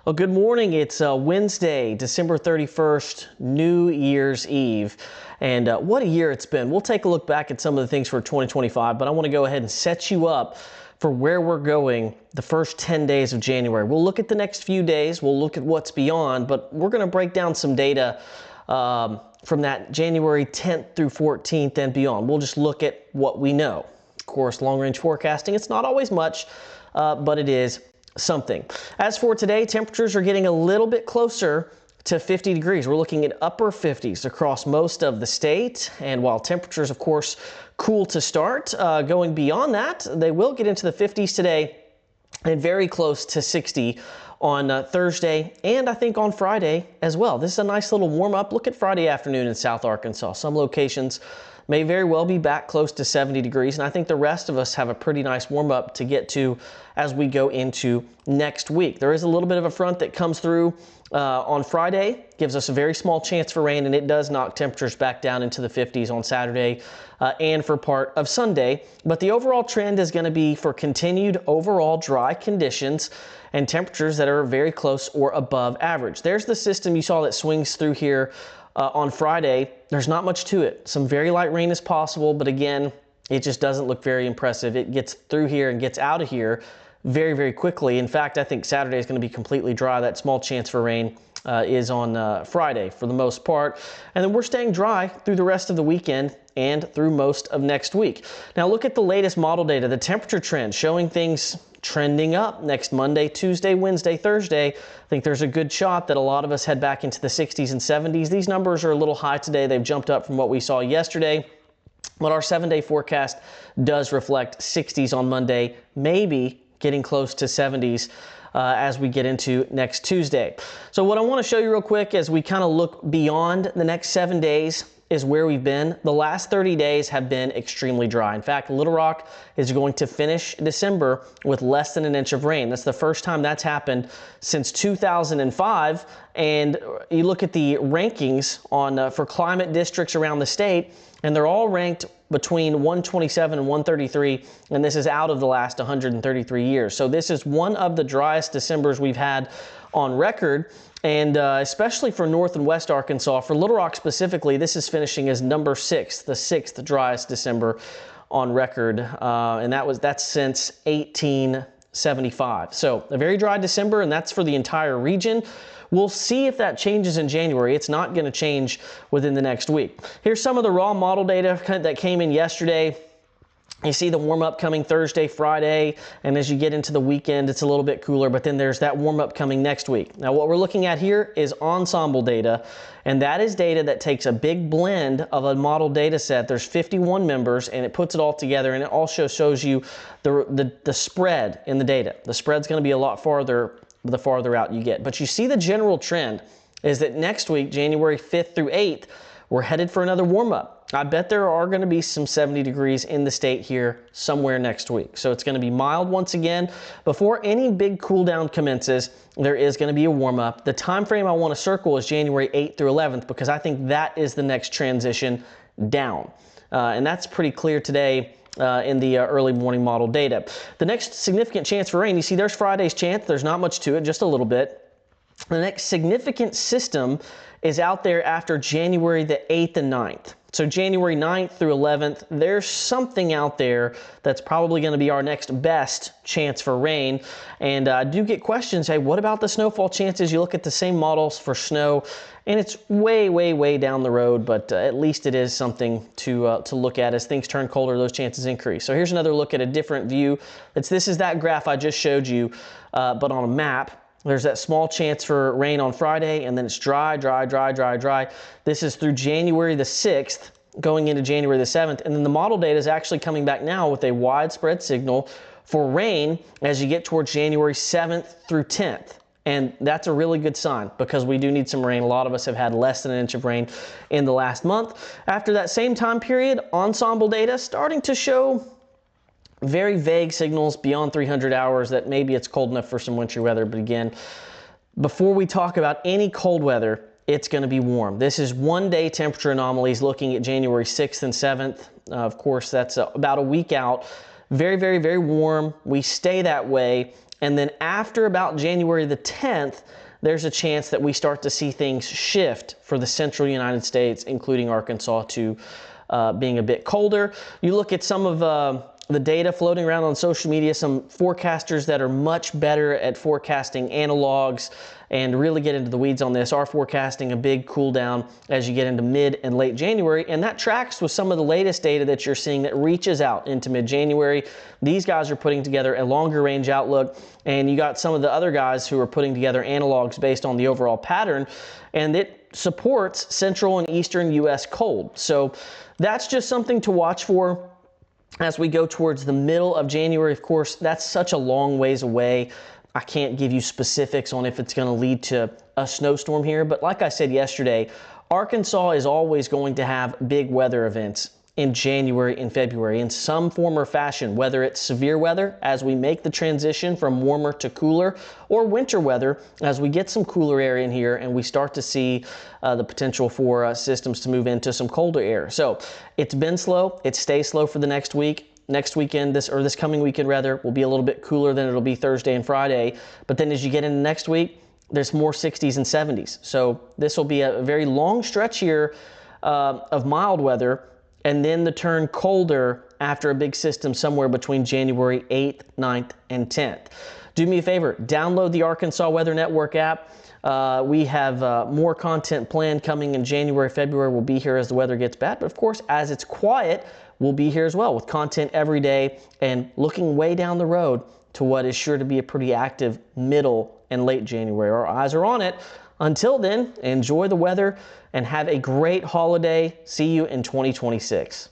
Well, good morning. It's Wednesday, December 31st, New Year's Eve. And what a year it's been. We'll take a look back at some of the things for 2025, but I want to go ahead and set you up for where we're going the first 10 days of January. We'll look at the next few days. We'll look at what's beyond, but we're going to break down some data from that January 10th through 14th and beyond. We'll just look at what we know. Of course, long-range forecasting, it's not always much, but it is something. As for today, temperatures are getting a little bit closer to 50 degrees. We're looking at upper 50s across most of the state. And while temperatures, of course, cool to start, going beyond that, they will get into the 50s today and very close to 60 on Thursday and I think on Friday as well. This is a nice little warm up. Look at Friday afternoon in South Arkansas. Some locations may very well be back close to 70 degrees. And I think the rest of us have a pretty nice warm up to get to as we go into next week. There is a little bit of a front that comes through on Friday, gives us a very small chance for rain, and it does knock temperatures back down into the 50s on Saturday and for part of Sunday. But the overall trend is going to be for continued overall dry conditions and temperatures that are very close or above average. There's the system you saw that swings through here on Friday. There's not much to it. Some very light rain is possible, but again, it just doesn't look very impressive. It gets through here and gets out of here very, very quickly. In fact, I think Saturday is going to be completely dry. That small chance for rain is on Friday for the most part. And then we're staying dry through the rest of the weekend and through most of next week. Now look at the latest model data, the temperature trend showing things trending up next Monday, Tuesday, Wednesday, Thursday. I think there's a good shot that a lot of us head back into the 60s and 70s. These numbers are a little high today. They've jumped up from what we saw yesterday. But our 7-day forecast does reflect 60s on Monday, maybe getting close to 70s as we get into next Tuesday. So what I want to show you real quick as we kind of look beyond the next 7 days is where we've been. The last 30 days have been extremely dry. In fact, Little Rock is going to finish December with less than an inch of rain. That's the first time that's happened since 2005. And you look at the rankings on for climate districts around the state, and they're all ranked between 127 and 133, and this is out of the last 133 years. So this is one of the driest Decembers we've had on record. And especially for North and West Arkansas, for Little Rock specifically, this is finishing as number 6, the 6th driest December on record, and that's since 1875. So a very dry December, and that's for the entire region. We'll see if that changes in January. It's not going to change within the next week. Here's some of the raw model data that came in yesterday. You see the warm-up coming Thursday, Friday, and as you get into the weekend, it's a little bit cooler, but then there's that warm-up coming next week. Now, what we're looking at here is ensemble data, and that is data that takes a big blend of a model data set. There's 51 members, and it puts it all together, and it also shows you the spread in the data. The spread's going to be a lot farther the farther out you get. But you see the general trend is that next week, January 5th through 8th, we're headed for another warm-up. I bet there are going to be some 70 degrees in the state here somewhere next week. So it's going to be mild once again. Before any big cool down commences, there is going to be a warm-up. The time frame I want to circle is January 8th through 11th because I think that is the next transition down. And that's pretty clear today in the early morning model data. The next significant chance for rain, you see there's Friday's chance. There's not much to it, just a little bit. The next significant system is out there after January the 8th and 9th. So January 9th through 11th, there's something out there that's probably going to be our next best chance for rain. And I do get questions, hey, what about the snowfall chances? You look at the same models for snow, and it's way, way, way down the road, but at least it is something to look at. As things turn colder, those chances increase. So here's another look at a different view. This is that graph I just showed you, but on a map. There's that small chance for rain on Friday, and then it's dry, dry, dry, dry, dry. This is through January the 6th, going into January the 7th. And then the model data is actually coming back now with a widespread signal for rain as you get towards January 7th through 10th. And that's a really good sign because we do need some rain. A lot of us have had less than an inch of rain in the last month. After that same time period, ensemble data starting to show very vague signals beyond 300 hours that maybe it's cold enough for some wintry weather. But again, before we talk about any cold weather, it's going to be warm. This is one-day temperature anomalies looking at January 6th and 7th. Of course, that's about a week out. Very, very, very warm. We stay that way. And then after about January the 10th, there's a chance that we start to see things shift for the central United States, including Arkansas, to being a bit colder. You look at some of the data floating around on social media, some forecasters that are much better at forecasting analogs and really get into the weeds on this are forecasting a big cool down as you get into mid and late January, and that tracks with some of the latest data that you're seeing that reaches out into mid-January. These guys are putting together a longer range outlook, and you got some of the other guys who are putting together analogs based on the overall pattern, and it supports central and eastern U.S. cold. So that's just something to watch for as we go towards the middle of January. Of course, that's such a long ways away. I can't give you specifics on if it's going to lead to a snowstorm here, but like I said yesterday, Arkansas is always going to have big weather events in January and February in some form or fashion, whether it's severe weather as we make the transition from warmer to cooler, or winter weather as we get some cooler air in here and we start to see the potential for systems to move into some colder air. So it's been slow. It stays slow for the next week. Next weekend, this coming weekend rather, will be a little bit cooler than it'll be Thursday and Friday. But then as you get into next week, there's more 60s and 70s. So this will be a very long stretch here of mild weather, and then the turn colder after a big system somewhere between January 8th, 9th, and 10th. Do me a favor, download the Arkansas Weather Network app. We have more content planned coming in January, February. We'll be here as the weather gets bad, but of course, as it's quiet, we'll be here as well with content every day and looking way down the road to what is sure to be a pretty active middle and late January. Our eyes are on it. Until then, enjoy the weather and have a great holiday. See you in 2026.